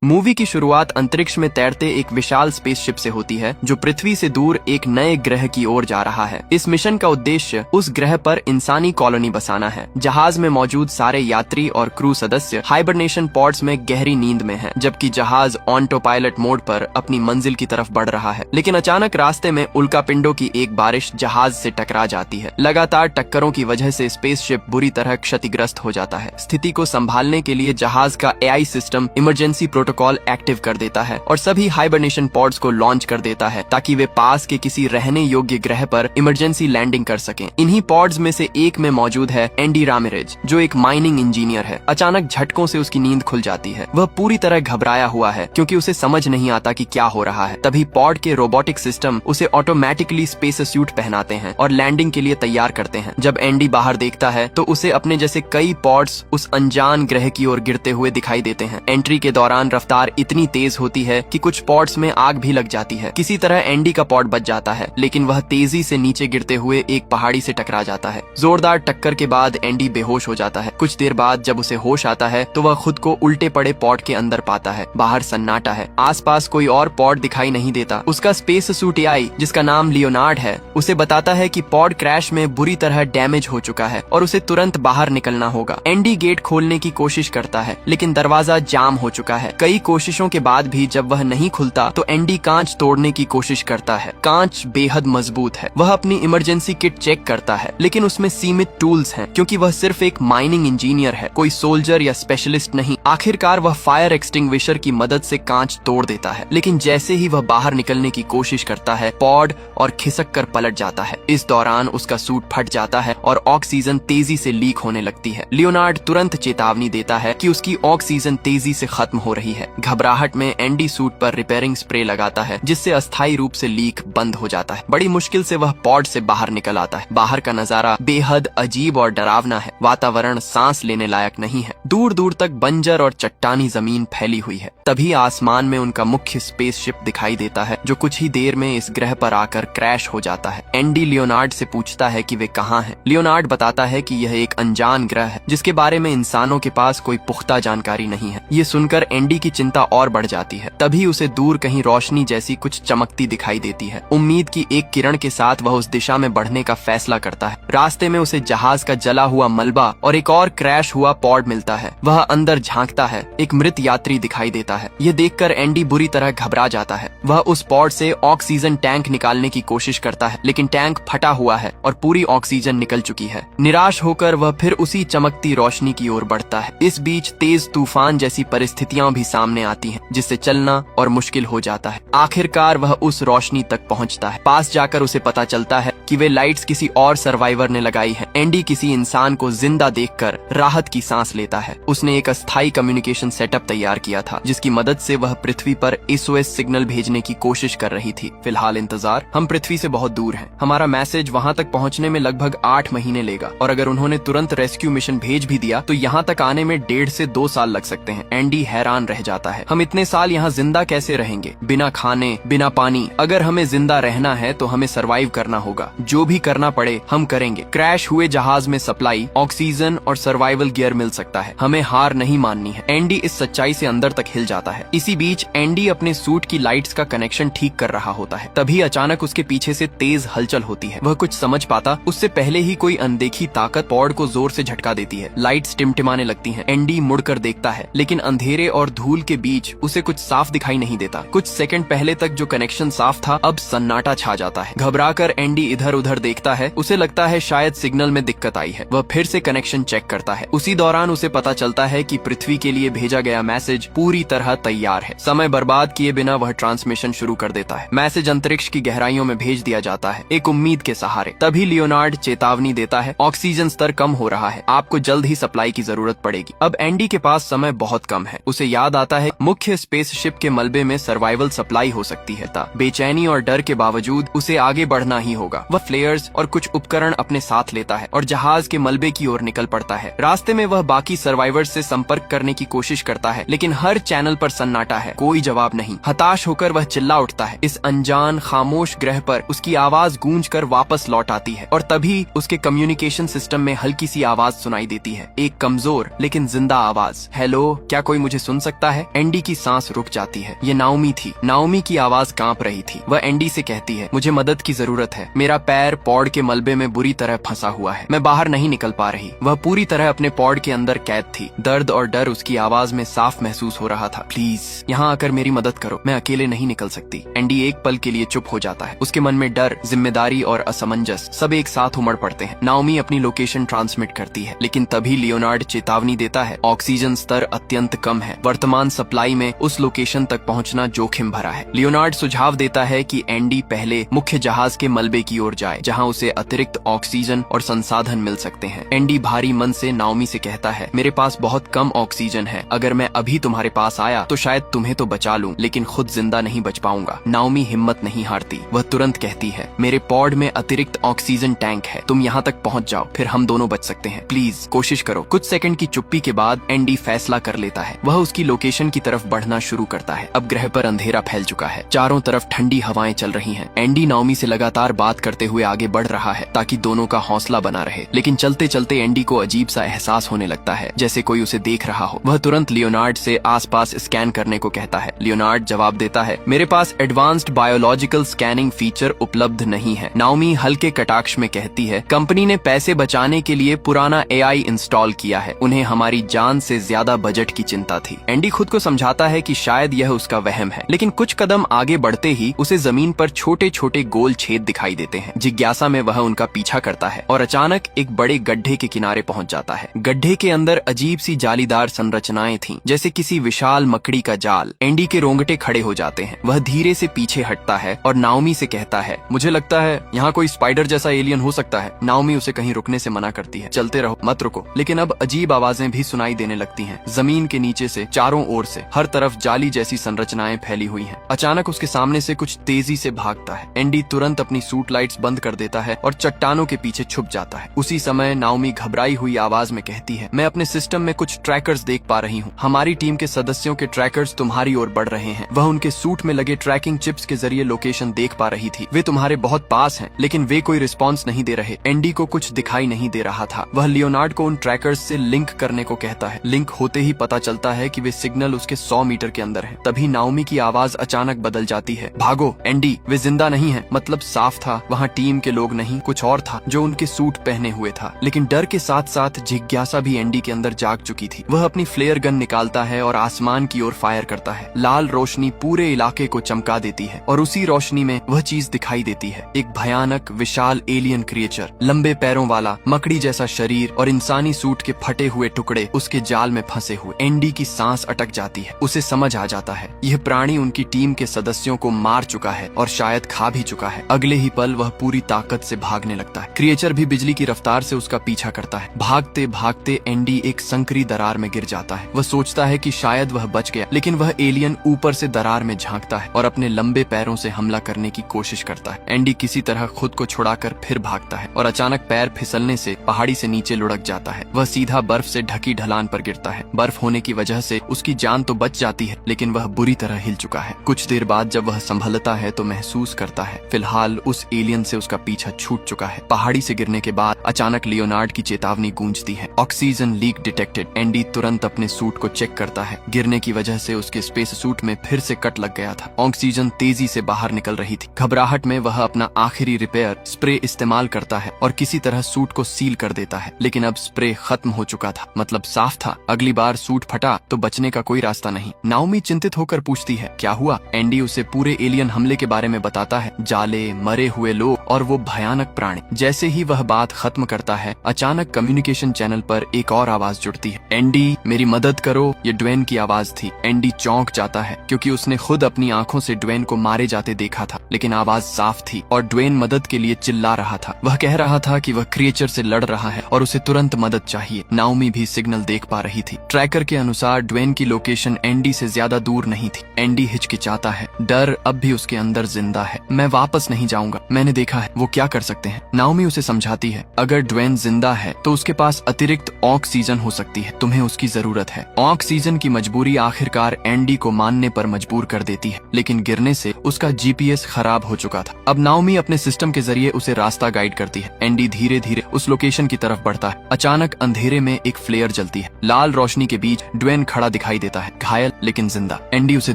Movie की शुरुआत अंतरिक्ष में तैरते एक विशाल स्पेसशिप से होती है जो पृथ्वी से दूर एक नए ग्रह की ओर जा रहा है। इस मिशन का उद्देश्य उस ग्रह पर इंसानी कॉलोनी बसाना है। जहाज में मौजूद सारे यात्री और क्रू सदस्य हाइबरनेशन पॉड्स में गहरी नींद में हैं, जबकि जहाज ऑटो पायलट मोड पर अपनी मंजिल की तरफ बढ़ रहा है। लेकिन अचानक रास्ते में उल्कापिंडों की एक बारिश जहाज से टकरा जाती है। लगातार टक्करों की वजह से स्पेसशिप बुरी तरह क्षतिग्रस्त हो जाता है। स्थिति को संभालने के लिए जहाज का AI system emergency protocol active कर देता है और सभी हाइबरनेशन पॉड्स को लॉन्च कर देता है ताकि वे पास के किसी रहने योग्य ग्रह पर इमरजेंसी लैंडिंग कर सकें। इन्हीं पॉड्स में से एक में मौजूद है एंडी रामिरेज, जो एक माइनिंग इंजीनियर है। अचानक झटकों से उसकी नींद खुल जाती है। वह पूरी तरह घबराया हुआ है क्योंकि उसे समझ नहीं आता कि क्या हो रहा है। तभी पॉड के रोबोटिक सिस्टम उसे ऑटोमेटिकली स्पेस सूट पहनाते हैं और लैंडिंग के लिए तैयार करते हैं। जब एंडी बाहर देखता है तो उसे अपने जैसे कई पॉड्स उस अनजान ग्रह की ओर गिरते हुए दिखाई देते हैं। एंट्री के दौरान रफ्तार इतनी तेज होती है कि कुछ पॉड्स में आग भी लग जाती है। किसी तरह एंडी का पॉड बच जाता है, लेकिन वह तेजी से नीचे गिरते हुए एक पहाड़ी से टकरा जाता है। जोरदार टक्कर के बाद एंडी बेहोश हो जाता है। कुछ देर बाद जब उसे होश आता है तो वह खुद को उल्टे पड़े पॉड के अंदर पाता है। बाहर सन्नाटा है। आसपास कोई और पॉड दिखाई नहीं देता। उसका स्पेस सूट एआई, जिसका नाम लियोनार्ड है, उसे बताता है कि पॉड क्रैश में बुरी तरह डैमेज हो चुका है और उसे तुरंत बाहर निकलना होगा। एंडी गेट खोलने की कोशिश करता है, लेकिन दरवाजा जाम हो चुका है। कई कोशिशों के बाद भी जब वह नहीं खुलता तो एंडी कांच तोड़ने की कोशिश करता है। कांच बेहद मजबूत है। वह अपनी इमरजेंसी किट चेक करता है, लेकिन उसमें सीमित टूल्स हैं क्योंकि वह सिर्फ एक माइनिंग इंजीनियर है, कोई सोल्जर या स्पेशलिस्ट नहीं। आखिरकार वह फायर एक्सटिंग्विशर की मदद से कांच तोड़ देता है, लेकिन जैसे ही वह बाहर निकलने की कोशिश करता है, पॉड और खिसक कर पलट जाता है। इस दौरान उसका सूट फट जाता है और ऑक्सीजन तेजी से लीक होने लगती है। लियोनार्ड तुरंत चेतावनी देता है कि उसकी ऑक्सीजन तेजी से खत्म हो रही है। घबराहट में एंडी सूट पर रिपेयरिंग स्प्रे लगाता है, जिससे अस्थायी रूप से लीक बंद हो जाता है। बड़ी मुश्किल से वह पॉड से बाहर निकल आता है। बाहर का नजारा बेहद अजीब और डरावना है। वातावरण सांस लेने लायक नहीं है। दूर दूर तक बंजर और चट्टानी जमीन फैली हुई है। तभी आसमान में उनका मुख्य स्पेसशिप दिखाई देता है, जो कुछ ही देर में इस ग्रह पर आकर क्रैश हो जाता है। एंडी लियोनार्ड से पूछता है कि वे कहाँ हैं। लियोनार्ड बताता है कि यह एक अनजान ग्रह है, जिसके बारे में इंसानों के पास कोई पुख्ता जानकारी नहीं है। ये सुनकर एंडी की चिंता और बढ़ जाती है। तभी उसे दूर कहीं रोशनी जैसी कुछ चमकती दिखाई देती है। उम्मीद की एक किरण के साथ वह उस दिशा में बढ़ने का फैसला करता है। रास्ते में उसे जहाज का जला हुआ मलबा और एक और क्रैश हुआ पॉड मिलता है। वह अंदर झांकता है। एक मृत यात्री दिखाई देता है। ये देखकर एंडी बुरी तरह घबरा जाता है। वह उस पॉड से ऑक्सीजन टैंक निकालने की कोशिश करता है, लेकिन टैंक फटा हुआ है और पूरी ऑक्सीजन निकल चुकी है। निराश होकर वह फिर उसी चमकती रोशनी की ओर बढ़ता है। इस बीच तेज तूफान जैसी परिस्थितियां भी सामने आती हैं, जिससे चलना और मुश्किल हो जाता है। आखिरकार वह उस रोशनी तक पहुंचता है। पास जाकर उसे पता चलता है कि वे लाइट्स किसी और सर्वाइवर ने लगाई हैं। एंडी किसी इंसान को जिंदा देखकर राहत की सांस लेता है। उसने एक अस्थायी कम्युनिकेशन सेटअप तैयार किया था, जिसकी मदद से वह पृथ्वी पर एसओएस सिग्नल भेजने की कोशिश कर रही थी। फिलहाल इंतजार, हम पृथ्वी से बहुत दूर हैं। हमारा मैसेज वहां तक पहुंचने में लगभग 8 महीने लेगा, और अगर उन्होंने तुरंत रेस्क्यू मिशन भेज भी दिया तो यहाँ तक आने में 1.5 से 2 साल लग सकते हैं। एंडी हैरान रह जाता है। हम इतने साल यहाँ जिंदा कैसे रहेंगे, बिना खाने बिना पानी? अगर हमें जिंदा रहना है तो हमें सरवाइव करना होगा। जो भी करना पड़े हम करेंगे। क्रैश हुए जहाज में सप्लाई, ऑक्सीजन और सर्वाइवल गियर मिल सकता है। हमें हार नहीं माननी है। एंडी इस सच्चाई से अंदर तक हिल जाता है। इसी बीच एंडी अपने सूट की लाइट्स का कनेक्शन ठीक कर रहा होता है। तभी अचानक उसके पीछे से तेज हलचल होती है। वह कुछ समझ पाता उससे पहले ही कोई अनदेखी ताकत पॉड को जोर से झटका देती है। लाइट्स टिमटिमाने लगती हैं। एंडी मुड़कर देखता है, लेकिन अंधेरे और धूल के बीच उसे कुछ साफ दिखाई नहीं देता। कुछ सेकंड पहले तक जो कनेक्शन साफ था, अब सन्नाटा छा जाता है। घबराकर एंडी इधर उधर देखता है। उसे लगता है शायद सिग्नल में दिक्कत आई है। वह फिर से कनेक्शन चेक करता है। उसी दौरान उसे पता चलता है कि पृथ्वी के लिए भेजा गया मैसेज पूरी तरह तैयार है। समय बर्बाद किए बिना वह ट्रांसमिशन शुरू कर देता है। मैसेज अंतरिक्ष की गहराइयों में भेज दिया जाता है, एक उम्मीद के सहारे। तभी लियोनार्ड चेतावनी देता है, ऑक्सीजन स्तर कम हो रहा है, आपको जल्द ही सप्लाई की जरूरत पड़ेगी। अब एंडी के पास समय बहुत कम है। उसे याद आता है मुख्य स्पेसशिप के मलबे में सर्वाइवल सप्लाई हो सकती है। बेचैनी और डर के बावजूद उसे आगे बढ़ना ही होगा। वह फ्लेयर्स और कुछ उपकरण अपने साथ लेता है और जहाज के मलबे की ओर निकल पड़ता है। रास्ते में वह बाकी सर्वाइवर्स से संपर्क करने की कोशिश करता है, लेकिन हर चैनल पर सन्नाटा है, कोई जवाब नहीं। हताश होकर वह चिल्ला उठता है। इस अनजान खामोश ग्रह पर उसकी आवाज गूंजकर वापस लौट आती है और तभी उसके कम्युनिकेशन सिस्टम में हल्की सी आवाज सुनाई देती है, एक कमजोर लेकिन जिंदा आवाज। हेलो, क्या कोई मुझे सुन सकता है एंडी की सांस रुक जाती है। ये नाओमी थी। नाओमी की आवाज कांप रही थी। वह एंडी से कहती है, मुझे मदद की जरूरत है। मेरा पैर पॉड के मलबे में बुरी तरह फंसा हुआ है। मैं बाहर नहीं निकल पा रही। वह पूरी तरह अपने पॉड के अंदर कैद थी। दर्द और डर उसकी आवाज में साफ महसूस हो रहा था। प्लीज यहाँ आकर मेरी मदद करो, मैं अकेले नहीं निकल सकती। एंडी एक पल के लिए चुप हो जाता है। उसके मन में डर, जिम्मेदारी और असमंजस सब एक साथ उमड़ पड़ते हैं। नाओमी अपनी लोकेशन ट्रांसमिट करती है, लेकिन तभी लियोनार्ड चेतावनी देता है, ऑक्सीजन स्तर अत्यंत कम है। वर्तमान सप्लाई में उस लोकेशन तक पहुंचना जोखिम भरा है। लियोनार्ड सुझाव देता है कि एंडी पहले मुख्य जहाज के मलबे की ओर जाए, जहां उसे अतिरिक्त ऑक्सीजन और संसाधन मिल सकते हैं। एंडी भारी मन से नाओमी से कहता है, मेरे पास बहुत कम ऑक्सीजन है। अगर मैं अभी तुम्हारे पास आया तो शायद तुम्हें तो बचा लूं, लेकिन खुद जिंदा नहीं बच पाऊंगा। नाओमी हिम्मत नहीं हारती। वह तुरंत कहती है, मेरे पॉड में अतिरिक्त ऑक्सीजन टैंक है, तुम यहाँ तक पहुँच जाओ, फिर हम दोनों बच सकते हैं। प्लीज कोशिश करो। कुछ सेकंड की चुप्पी के बाद एंडी फैसला कर लेता है। वह उसकी लोकेशन की तरफ बढ़ना शुरू करता है। अब ग्रह पर अंधेरा फैल चुका है। चारों तरफ ठंडी हवाएं चल रही हैं। एंडी नाओमी से लगातार बात करते हुए आगे बढ़ रहा है ताकि दोनों का हौसला बना रहे, लेकिन चलते चलते एंडी को अजीब सा एहसास होने लगता है, जैसे कोई उसे देख रहा हो। वह तुरंत लियोनार्ड से आसपास स्कैन करने को कहता है। लियोनार्ड जवाब देता है, मेरे पास एडवांस्ड बायोलॉजिकल स्कैनिंग फीचर उपलब्ध नहीं है। नाओमी हल्के कटाक्ष में कहती है, कंपनी ने पैसे बचाने के लिए पुराना एआई इंस्टॉल किया है। उन्हें हमारी जान से ज्यादा बजट की चिंता थी। एंडी खुद को समझाता है कि शायद यह उसका वहम है, लेकिन कुछ कदम आगे बढ़ते ही उसे जमीन पर छोटे छोटे गोल छेद दिखाई देते हैं। जिज्ञासा में वह उनका पीछा करता है और अचानक एक बड़े गड्ढे के किनारे पहुंच जाता है। गड्ढे के अंदर अजीब सी जालीदार संरचनाएं थीं, जैसे किसी विशाल मकड़ी का जाल। एंडी के रोंगटे खड़े हो जाते हैं। वह धीरे से पीछे हटता है और नाओमी से कहता है, मुझे लगता है यहाँ कोई स्पाइडर जैसा एलियन हो सकता है। नाओमी उसे कहीं रुकने से मना करती है, चलते रहो, मत रुको। लेकिन अब अजीब आवाजें भी सुनाई देने लगती हैं। जमीन के नीचे से चारों ओर से हर तरफ जाली जैसी संरचनाएं फैली हुई हैं। अचानक उसके सामने से कुछ तेजी से भागता है। एंडी तुरंत अपनी सूट लाइट्स बंद कर देता है और चट्टानों के पीछे छुप जाता है। उसी समय नाओमी घबराई हुई आवाज में कहती है, मैं अपने सिस्टम में कुछ ट्रैकर्स देख पा रही हूँ। हमारी टीम के सदस्यों के ट्रैकर्स तुम्हारी ओर बढ़ रहे हैं। वह उनके सूट में लगे ट्रैकिंग चिप्स के जरिए लोकेशन देख पा रही थी। वे तुम्हारे बहुत पास हैं, लेकिन वे कोई रिस्पॉन्स नहीं दे रहे। एंडी को कुछ दिखाई नहीं दे रहा था। वह लियोनार्ड को उन ट्रैकर्स से लिंक करने को कहता है। लिंक होते ही पता चलता है कि वे सिग्नल उसके 100 मीटर के अंदर है। तभी नाओमी की आवाज अचानक बदल जाती है, भागो एंडी, वे जिंदा नहीं है। मतलब साफ था, वहाँ टीम के लोग नहीं, कुछ और था जो उनके सूट पहने हुए था। लेकिन डर के साथ साथ जिज्ञासा भी एंडी के अंदर जाग चुकी थी। वह अपनी फ्लेयर गन निकालता है और आसमान की ओर फायर करता है। लाल रोशनी पूरे इलाके को चमका देती है और उसी रोशनी में वह चीज दिखाई देती है, एक भयानक विशाल एलियन क्रिएचर, लंबे पैरों वाला, मकड़ी जैसा शरीर और इंसानी सूट के फटे हुए टुकड़े उसके जाल में फंसे हुए। एंडी की सांस अटक जाती है। उसे समझ आ जाता है यह प्राणी उनकी टीम के सदस्यों को मार चुका है और शायद खा भी चुका है। अगले ही पल वह पूरी ताकत से भागने लगता है। क्रिएचर भी बिजली की रफ्तार से उसका पीछा करता है। भागते भागते एंडी एक संकरी दरार में गिर जाता है। वह सोचता है कि शायद वह बच गया, लेकिन वह एलियन ऊपर से दरार में झांकता है और अपने लंबे पैरों से हमला करने की कोशिश करता है। एंडी किसी तरह खुद को छुड़ाकर फिर भागता है और अचानक पैर फिसलने से पहाड़ी से नीचे लुढ़क जाता है। वह सीधा बर्फ से ढकी ढलान पर गिरता है। बर्फ होने की वजह से उसकी जान तो बच जाती है, लेकिन वह बुरी तरह हिल चुका है। कुछ देर बाद जब वह संभलता है तो महसूस करता है फिलहाल उस एलियन से उसका पीछा छूट चुका है। पहाड़ी से गिरने के बाद अचानक लियोनार्ड की चेतावनी गूंजती है, ऑक्सीजन लीक डिटेक्टेड। एंडी तुरंत अपने सूट को चेक करता है। गिरने की वजह से उसके स्पेस सूट में फिर से कट लग गया था। ऑक्सीजन तेजी से बाहर निकल रही थी। घबराहट में वह अपना आखिरी रिपेयर स्प्रे इस्तेमाल करता है और किसी तरह सूट को सील कर देता है, लेकिन अब स्प्रे खत्म हो चुका था। मतलब साफ था, अगली बार सूट फटा तो बचने का कोई रास्ता नहीं। नाओमी चिंतित होकर पूछती है, क्या हुआ? एंडी उसे पूरे एलियन हमले के बारे में बताता है, जाले, मरे हुए लोग और वो भयानक प्राणी। जैसे ही वह बात खत्म करता है, अचानक कम्युनिकेशन चैनल पर एक और आवाज जुड़ती है, एंडी मेरी मदद करो। ये ड्वेन की आवाज थी। एंडी चौंक जाता है क्योंकि उसने खुद अपनी आंखों से ड्वेन को मारे जाते देखा था, लेकिन आवाज साफ थी और ड्वेन मदद के लिए चिल्ला रहा था। वह कह रहा था कि वह क्रिएचर से लड़ रहा है और उसे तुरंत मदद चाहिए। नाओमी भी सिग्नल देख पा रही थी। ट्रैकर के अनुसार ड्वेन की लोकेशन एंडी से ज्यादा दूर नहीं थी। एंडी हिचकिचाता है, डर अब भी उसके अंदर जिंदा है। मैं वापस नहीं जाऊंगा, मैंने देखा है वो क्या कर सकते हैं। नाओमी उसे समझाती है, अगर ड्वेन जिंदा है तो उसके पास अतिरिक्त ऑक्सीजन हो सकती है, तुम्हें उसकी जरूरत है। ऑक्सीजन की मजबूरी आखिरकार एंडी को मानने पर मजबूर कर देती है, लेकिन गिरने से उसका जीपीएस खराब हो चुका था। अब नाओमी अपने सिस्टम के जरिए उसे रास्ता गाइड करती है। एंडी धीरे धीरे उस लोकेशन की तरफ बढ़ता है। अचानक अंधेरे में एक फ्लेयर जलती है। लाल रोशनी के बीच ड्वेन खड़ा दिखाई देता है, घायल लेकिन जिंदा। एंडी उसे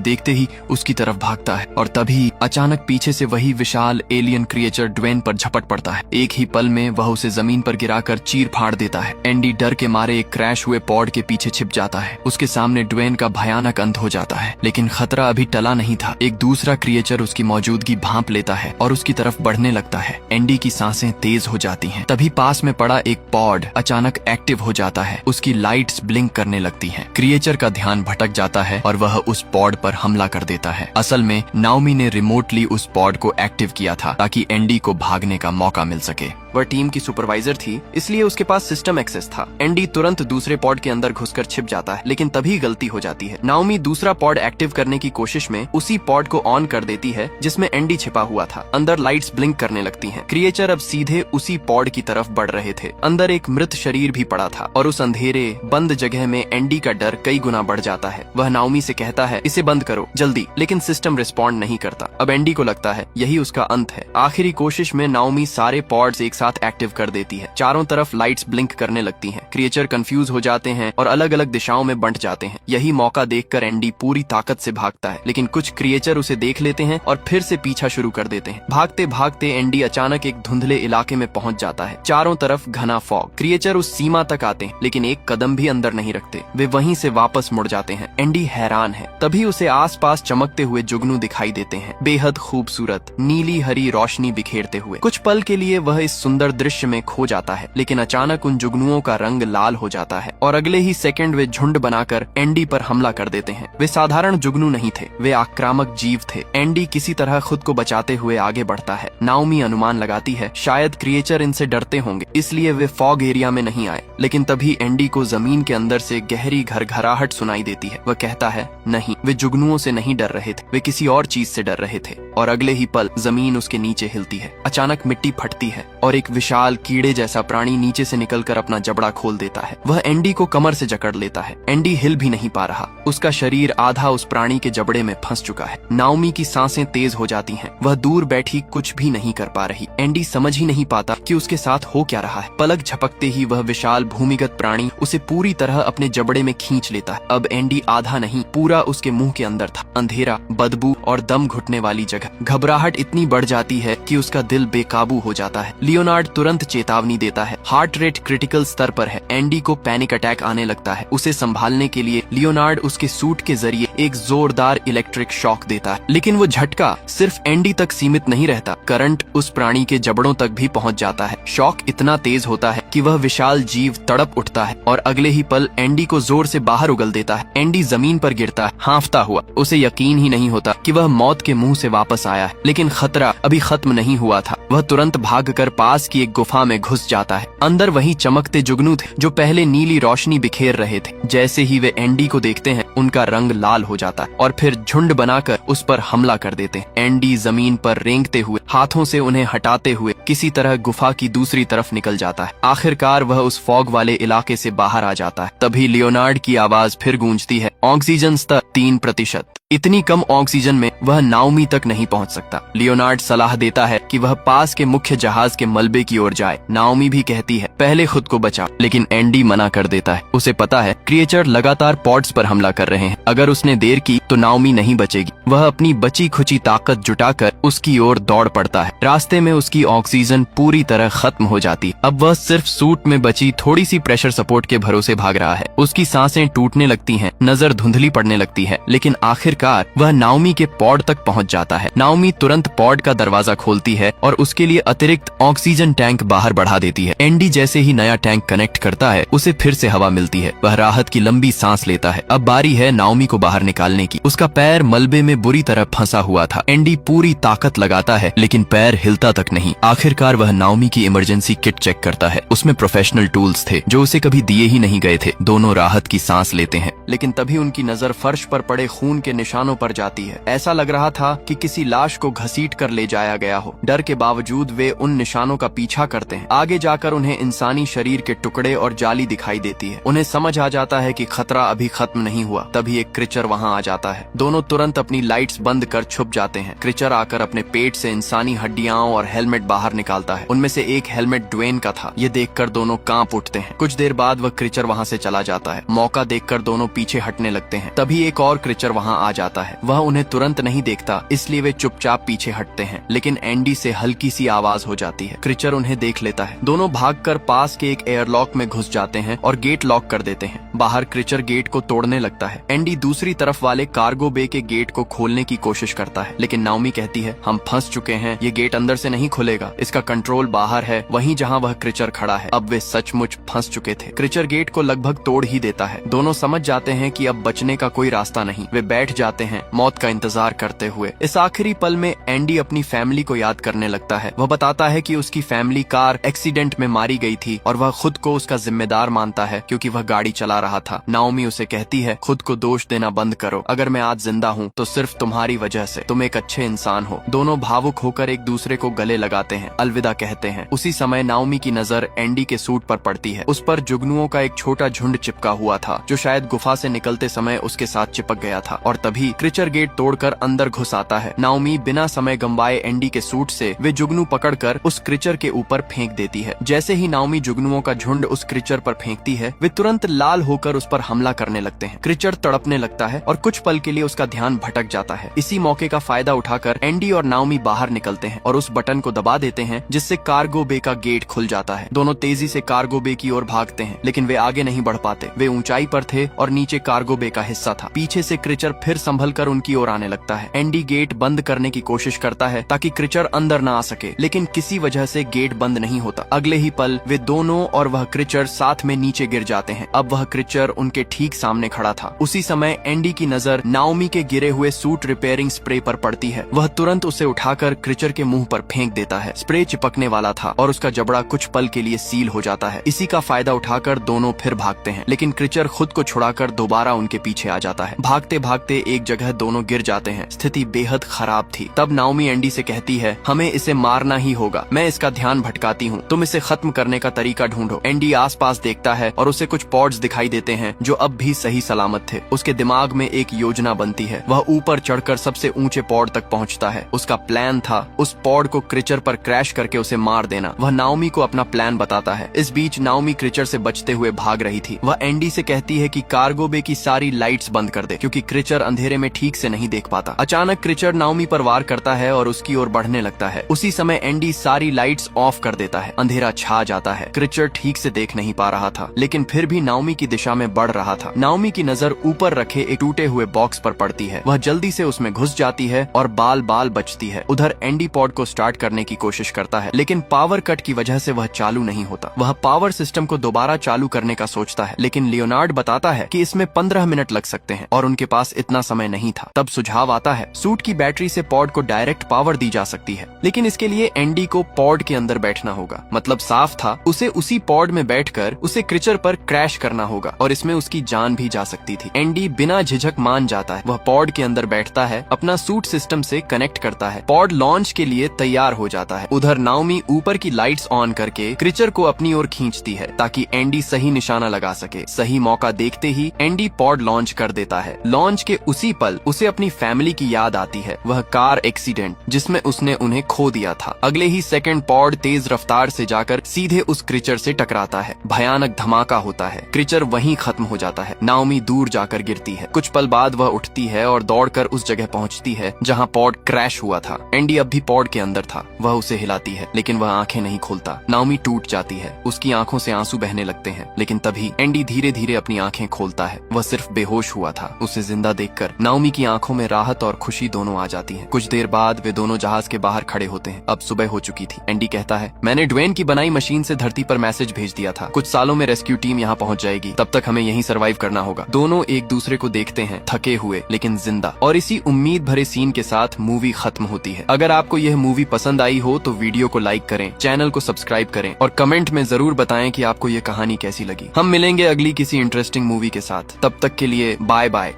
देखते ही उसकी तरफ भागता है और तभी अचानक पीछे से वही विशाल एलियन क्रिएचर ड्वेन पर झपट पड़ता है। एक ही पल में वह उसे जमीन पर गिराकर चीर फाड़ देता है। एंडी डर के मारे एक क्रैश हुए पॉड के पीछे छिप जाता है। उसके सामने ड्वेन का भयानक अंत हो जाता है, लेकिन खतरा अभी टला नहीं था। एक दूसरा क्रिएचर उसकी मौजूदगी भांप लेता है और उसकी तरफ बढ़ने लगता है। एंडी की सांसें तेज हो जाती हैं। तभी पास में पड़ा एक पॉड अचानक एक्टिव हो जाता है। उसकी लाइट्स ब्लिंक करने लगती हैं। क्रिएचर का ध्यान भटक जाता है और वह उस पॉड पर हमला कर देता है। असल में नाओमी ने रिमोटली उस पॉड को एक्टिव किया था ताकि एंडी को भागने का मौका मिल सके। वह टीम की सुपरवाइजर थी, इसलिए उसके पास सिस्टम एक्सेस था। एंडी तुरंत दूसरे पॉड के अंदर घुसकर छिप जाता है, लेकिन तभी गलती हो जाती है। नाओमी दूसरा पॉड एक्टिव करने की कोशिश में उसी पॉड को ऑन कर देती है जिसमें एंडी छिपा हुआ था। अंदर लाइट्स ब्लिंक करने लगती हैं। क्रिएचर अब सीधे उसी पॉड की तरफ बढ़ रहे थे। अंदर एक मृत शरीर भी पड़ा था और उस अंधेरे बंद जगह में एंडी का डर कई गुना बढ़ जाता है। वह नाओमी से कहता है, इसे बंद करो जल्दी, लेकिन सिस्टम रिस्पॉन्ड नहीं करता। अब एंडी को लगता है यही उसका अंत है। आखिरी कोशिश में नाओमी सारे पॉड्स एक साथ एक्टिव कर देती है। चारों तरफ लाइट्स ब्लिंक करने लगती हैं। क्रिएचर कंफ्यूज हो जाते हैं और अलग अलग दिशाओं में बंट जाते हैं। यही मौका देखकर एंडी पूरी ताकत से भागता है, लेकिन कुछ क्रिएचर उसे देख लेते हैं और फिर से पीछा शुरू कर देते हैं। भागते भागते एंडी अचानक एक धुंधले इलाके में पहुंच जाता है। चारों तरफ घना फॉग। क्रिएचर उस सीमा तक आते हैं, लेकिन एक कदम भी अंदर नहीं रखते। वे वहीं से वापस मुड़ जाते हैं। एंडी हैरान है। तभी उसे आसपास चमकते हुए जुगनू दिखाई देते हैं, बेहद खूबसूरत नीली हरी रोशनी बिखेरते हुए। कुछ पल के लिए वह इस सुंदर दृश्य में खो जाता है, लेकिन अचानक उन जुगनुओं का रंग लाल हो जाता है और अगले ही सेकंड वे झुंड बनाकर एंडी पर हमला कर देते हैं। वे साधारण जुगनू नहीं थे, वे आक्रामक जीव थे। एंडी किसी तरह खुद को बचाते हुए आगे बढ़ता है। नाओमी अनुमान लगाती है शायद क्रिएचर इनसे डरते होंगे, इसलिए वे फॉग एरिया में नहीं आए। लेकिन तभी एंडी को जमीन के अंदर से गहरी घरघराहट सुनाई देती है। वह कहता है, नहीं, वे जुगनुओं से नहीं डर रहे थे, वे किसी और चीज से डर रहे थे। और अगले ही पल जमीन उसके नीचे हिलती है। अचानक मिट्टी फटती है और एक विशाल कीड़े जैसा प्राणी नीचे से निकलकर अपना जबड़ा खोल देता है। वह एंडी को कमर से जकड़ लेता है। एंडी हिल भी नहीं पा रहा। उसका शरीर आधा उस प्राणी के जबड़े में फंस चुका है। नाओमी की सांसें तेज हो जाती हैं। वह दूर बैठी कुछ भी नहीं कर पा रही। एंडी समझ ही नहीं पाता कि उसके साथ हो क्या रहा है। पलक झपकते ही वह विशाल भूमिगत प्राणी उसे पूरी तरह अपने जबड़े में खींच लेता है। अब एंडी आधा नहीं, पूरा उसके मुंह के अंदर था। अंधेरा, बदबू और दम घुटने वाली जगह। घबराहट इतनी बढ़ जाती है कि उसका दिल बेकाबू हो जाता है। लियोनार्ड तुरंत चेतावनी देता है, हार्ट रेट क्रिटिकल स्तर पर है। एंडी को पैनिक अटैक आने लगता है। उसे संभालने के लिए लियोनार्ड उसके सूट के जरिए एक जोरदार इलेक्ट्रिक शॉक देता है, लेकिन वो झटका सिर्फ एंडी तक सीमित नहीं रहता। करंट उस प्राणी के जबड़ों तक भी पहुंच जाता है। शॉक इतना तेज होता है कि वह विशाल जीव तड़प उठता है और अगले ही पल एंडी को जोर से बाहर उगल देता है। एंडी जमीन पर गिरता है, हांफता हुआ। उसे यकीन ही नहीं होता कि वह मौत के मुंह से वापस आया है, लेकिन खतरा अभी खत्म नहीं हुआ था। वह तुरंत भागकर पास की एक गुफा में घुस जाता है। अंदर वही चमकते जुगनू थे जो पहले नीली रोशनी बिखेर रहे थे। जैसे ही वे एंडी को देखते हैं, उनका रंग लाल हो जाता है और फिर झुंड बनाकर उस पर हमला कर देते हैं। एंडी जमीन पर रेंगते हुए, हाथों से उन्हें हटाते हुए किसी तरह गुफा की दूसरी तरफ निकल जाता है। आखिरकार वह उस फॉग वाले इलाके से बाहर आ जाता है। तभी लियोनार्ड की आवाज फिर गूंजती है, ऑक्सीजन स्तर 3%। इतनी कम ऑक्सीजन में वह नाओमी तक नहीं पहुंच सकता। लियोनार्ड सलाह देता है कि वह पास के मुख्य जहाज के मलबे की ओर जाए। नाओमी भी कहती है, पहले खुद को बचा, लेकिन एंडी मना कर देता है। उसे पता है क्रिएचर लगातार पॉड्स पर हमला कर रहे हैं। अगर उसने देर की तो नाओमी नहीं बचेगी। वह अपनी बची खुची ताकत जुटाकर उसकी ओर दौड़ पड़ता है। रास्ते में उसकी ऑक्सीजन पूरी तरह खत्म हो जाती। अब वह सिर्फ सूट में बची थोड़ी सी प्रेशर सपोर्ट के भरोसे भाग रहा है। उसकी सांसें टूटने लगती हैं, नजर धुंधली पड़ने लगती है, लेकिन आखिरकार वह नाओमी के पॉड तक पहुंच जाता है। नाओमी तुरंत पॉड का दरवाजा खोलती है और उसके लिए अतिरिक्त ऑक्सीजन टैंक बाहर बढ़ा देती है। एंडी जैसे ही नया टैंक कनेक्ट करता है, उसे फिर से हवा मिलती है। वह राहत की लंबी सांस लेता है। अब बारी है नाओमी को बाहर निकालने की। उसका पैर मलबे में बुरी तरह फंसा हुआ था। एंडी पूरी ताकत लगाता है, लेकिन पैर हिलता तक नहीं। आखिरकार वह नाओमी की इमरजेंसी किट चेक करता है। उसमें प्रोफेशनल टूल्स थे जो उसे कभी दिए ही नहीं गए थे। दोनों राहत की सांस लेते हैं, लेकिन तभी उनकी नजर फर्श पर पड़े खून के निशानों पर जाती है। ऐसा लग रहा था कि किसी लाश को घसीट कर ले जाया गया हो। डर के बावजूद वे उन निशानों का पीछा करते हैं। आगे जाकर उन्हें इंसानी शरीर के टुकड़े और जाली दिखाई देती है। उन्हें समझ आ जाता है कि खतरा अभी खत्म नहीं हुआ। तभी एक क्रीचर वहां आ जाता है। दोनों तुरंत अपनी लाइट्स बंद कर छुप जाते हैं। क्रीचर आकर अपने पेट से इंसानी हड्डियां और हेलमेट बाहर निकालता है। उनमें से एक हेलमेट ड्वेन का था। ये देखकर दोनों कांप उठते हैं। कुछ देर बाद वह क्रीचर वहां से चला जाता है। मौका देखकर दोनों पीछे हटने लगते हैं। तभी एक और क्रीचर वहां आ जाता है। वह उन्हें तुरंत नहीं देखता, इसलिए वे चुपचाप पीछे हटते हैं। लेकिन एंडी से हल्की सी आवाज हो जाती है। क्रीचर उन्हें देख लेता है। दोनों भागकर पास के एक एयरलॉक में घुस जाते हैं और गेट लॉक कर देते हैं। बाहर क्रीचर गेट को तोड़ने लगता है। एंडी दूसरी तरफ वाले कार्गो बे के गेट को खोलने की कोशिश करता है, लेकिन नाओमी कहती है, हम फंस चुके हैं, ये गेट अंदर से नहीं खुलेगा, इसका कंट्रोल बाहर है, वहीं जहां वह क्रीचर खड़ा है। अब वे सचमुच फंस चुके थे। क्रीचर गेट को लगभग तोड़ ही देता है। दोनों समझ जाते हैं कि अब बचने का कोई रास्ता नहीं। वे बैठ जाते हैं, मौत का इंतजार करते हुए। इस आखिरी पल में एंडी अपनी फैमिली को याद करने लगता है। वह बताता है कि उसकी फैमिली कार एक्सीडेंट में मारी गई थी और वह खुद को उसका जिम्मेदार मानता है क्योंकि वह गाड़ी चला रहा था। नाओमी उसे कहती है, खुद को दोष देना बंद करो। अगर मैं आज जिंदा हूँ तो सिर्फ तुम्हारी वजह से। तुम एक अच्छे इंसान हो। दोनों भावुक होकर एक दूसरे को गले लगाते हैं, अलविदा कहते हैं। उसी समय नाओमी की नजर एंडी के सूट पर पड़ती है। उस पर जुगनुओं का एक छोटा झुंड चिपका हुआ था जो शायद गुफा से निकलते समय उसके साथ चिपक गया था। और तभी क्रीचर गेट तोड़कर अंदर घुस आता है। नाओमी बिना समय गंवाए एंडी के सूट से वे जुगनू पकड़कर उस क्रीचर के ऊपर फेंक देती है। जैसे ही नाओमी जुगनुओं का झुंड उस क्रीचर पर फेंकती है, वे तुरंत लाल होकर उस पर हमला करने लगते हैं। क्रीचर तड़पने लगता है और कुछ पल के लिए उसका ध्यान भटक जाता है। इसी मौके का फायदा उठाकर एंडी और नाओमी बाहर निकलते हैं और उस बटन को दबा देते हैं जिससे कार्गो बे का गेट खुल जाता है। दोनों तेजी से कार्गो बे की ओर भागते हैं, लेकिन वे आगे नहीं बढ़ पाते। वे ऊंचाई पर थे और नीचे कार्गो बे का हिस्सा था। पीछे से क्रीचर फिर संभल कर उनकी ओर आने लगता है। एंडी गेट बंद करने की कोशिश करता है ताकि क्रीचर अंदर न आ सके, लेकिन किसी वजह से गेट बंद नहीं होता। अगले ही पल वे दोनों और वह क्रीचर साथ में नीचे गिर जाते हैं। अब वह क्रीचर उनके ठीक सामने खड़ा था। उसी समय एंडी की नजर नाओमी के गिरे हुए सूट रिपेयरिंग स्प्रे पर पड़ती है। वह तुरंत उसे उठाकर क्रीचर के मुंह पर फेंक देता है। स्प्रे चिपकने वाला था और उसका जबड़ा कुछ पल के लिए सील हो जाता है। इसी का फायदा उठाकर दोनों फिर भागते हैं, लेकिन क्रीचर खुद को छुड़ाकर दोबारा उनके पीछे आ जाता है। भागते भागते एक जगह दोनों गिर जाते हैं। स्थिति बेहद खराब थी। तब नाओमी एंडी से कहती है, हमें इसे मारना ही होगा। मैं इसका ध्यान भटकाती हूँ, तुम इसे खत्म करने का तरीका ढूंढो। एंडी आसपास देखता है और उसे कुछ पॉड्स दिखाई देते हैं जो अब भी सही सलामत थे। उसके दिमाग में एक योजना बनती है। वह ऊपर चढ़कर सबसे ऊंचे पॉड तक पहुंचता है। उसका प्लान था उस पॉड को क्रीचर पर क्रैश करके उसे मार देना। वह नाओमी को अपना प्लान बताता है। इस बीच नाओमी क्रीचर से बचते हुए भाग रही थी। वह एंडी से कहती है कि कार्गो बे की सारी लाइट्स बंद कर दे क्योंकि क्रीचर अंधेरे में ठीक से नहीं देख पाता। अचानक क्रीचर नाओमी पर वार करता है और उसकी ओर बढ़ने लगता है। उसी समय एंडी सारी लाइट्स ऑफ कर देता है। अंधेरा छा जाता है। क्रीचर ठीक से देख नहीं पा रहा था, लेकिन फिर भी नाओमी की दिशा में बढ़ रहा था। नाओमी की नजर ऊपर रखे एक टूटे हुए बॉक्स पर पड़ती है। वह जल्दी से उसमें घुस जाती है और बाल बाल बचती है। उधर एंडी पॉड को स्टार्ट करने की कोशिश करता है, लेकिन पावर कट की वजह से वह चालू नहीं होता। वह पावर सिस्टम को दोबारा चालू करने का सोचता है, लेकिन लियोनार्ड बताता है कि इसमें 15 मिनट लग सकते हैं और उनके पास इतना समय नहीं था। तब सुझाव आता है, सूट की बैटरी से पॉड को डायरेक्ट पावर दी जा सकती है, लेकिन इसके लिए एंडी को पॉड के अंदर बैठना होगा। मतलब साफ था, उसे उसी पॉड में बैठकर उसे क्रीचर पर क्रैश करना होगा और इसमें उसकी जान भी जा सकती थी। एंडी बिना झिझक मान जाता है। वह पॉड के अंदर बैठता है, अपना सूट सिस्टम से कनेक्ट करता है। पॉड लॉन्च के लिए तैयार हो जाता है। उधर नाओमी ऊपर की लाइट्स ऑन करके क्रीचर को अपनी ओर खींचती है ताकि एंडी सही निशाना लगा सके। सही मौका देखते ही एंडी पॉड लॉन्च कर देता है। लॉन्च के उसी पल उसे अपनी फैमिली की याद आती है। वह कार एक्सीडेंट जिसमें उसने उन्हें खो दिया था। अगले ही सेकंड पॉड तेज रफ्तार से जाकर सीधे उस क्रीचर से टकराता है। भयानक धमाका होता है। क्रीचर वहीं खत्म हो जाता है। नाओमी दूर जाकर गिरती है। कुछ पल बाद वह उठती है और दौड़कर उस जगह पहुंचती है जहां पॉड क्रैश हुआ था। एंडी अब भी पॉड के अंदर था। वह उसे हिलाती है, लेकिन वह आंखें नहीं खोलता। नाओमी टूट जाती है। उसकी आंखों से आंसू बहने लगते हैं, लेकिन तभी एंडी धीरे धीरे अपनी आंखें खोलता है। वह सिर्फ बेहोश हुआ था। उसे जिंदा देखकर नाओमी की आंखों में राहत और खुशी दोनों आ जाती है। कुछ देर बाद वे दोनों जहाज के बाहर खड़े होते हैं। अब सुबह हो चुकी थी। एंडी कहता है, मैंने ड्वेन की बनाई मशीन से धरती पर मैसेज भेज दिया था। कुछ सालों में रेस्क्यू टीम यहाँ पहुंच जाएगी, तब तक हमें यहीं सर्वाइव करना होगा। दोनों एक दूसरे को देखते हैं, थके हुए लेकिन जिंदा। और इसी उम्मीद भरे सीन के साथ मूवी खत्म होती है। अगर आपको यह मूवी पसंद आई हो तो वीडियो को लाइक करें, चैनल को सब्सक्राइब करें और कमेंट में जरूर बताएं कि आपको ये कहानी कैसी लगी। हम मिलेंगे अगली किसी इंटरेस्टिंग मूवी के साथ। तब तक के लिए बाय बाय।